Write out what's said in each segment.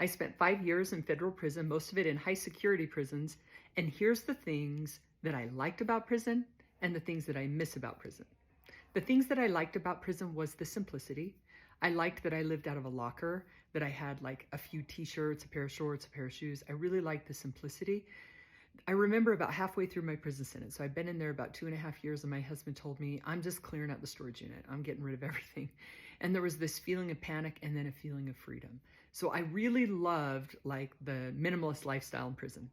I spent 5 years in federal prison, most of it in high security prisons. And here's the things that I liked about prison and the things that I miss about prison. The things that I liked about prison was the simplicity. I liked that I lived out of a locker, that I had like a few t-shirts, a pair of shorts, a pair of shoes. I really liked the simplicity. I remember about halfway through my prison sentence, so I've been in there about 2.5 years, and my husband told me, I'm just clearing out the storage unit. I'm getting rid of everything. And there was this feeling of panic and then a feeling of freedom. So I really loved like the minimalist lifestyle in prison.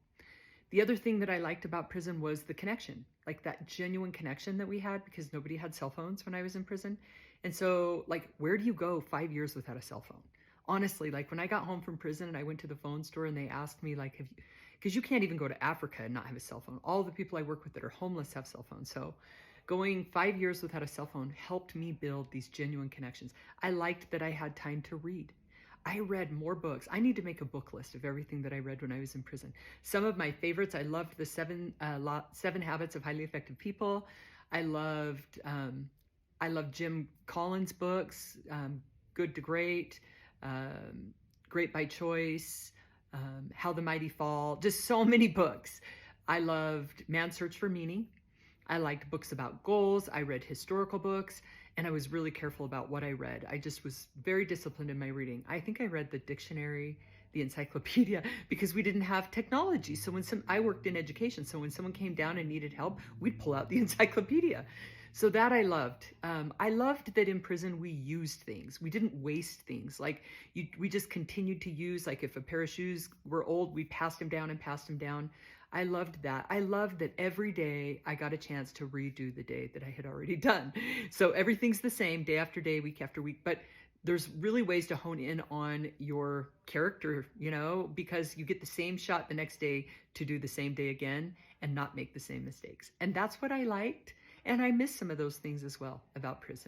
The other thing that I liked about prison was the connection, like that genuine connection that we had, because nobody had cell phones when I was in prison. And so like, where do you go 5 years without a cell phone? Honestly, like when I got home from prison and I went to the phone store and they asked me like, because you can't even go to Africa and not have a cell phone. All the people I work with that are homeless have cell phones. So going 5 years without a cell phone helped me build these genuine connections. I liked that I had time to read. I read more books. I need to make a book list of everything that I read when I was in prison. Some of my favorites, I loved the Seven Habits of Highly Effective People. I loved Jim Collins' books, Good to Great, Great by Choice, How the Mighty Fall, just so many books. I loved Man's Search for Meaning. I liked books about goals. I read historical books, and I was really careful about what I read. I just was very disciplined in my reading. I think I read the dictionary, the encyclopedia, because we didn't have technology. So I worked in education, so when someone came down and needed help, we'd pull out the encyclopedia. So that I loved. I loved that in prison we used things. We didn't waste things. Like we just continued to use, like if a pair of shoes were old, we passed them down and passed them down. I loved that. I loved that every day I got a chance to redo the day that I had already done. So everything's the same day after day, week after week, but there's really ways to hone in on your character, because you get the same shot the next day to do the same day again and not make the same mistakes. And that's what I liked. And I miss some of those things as well about prison.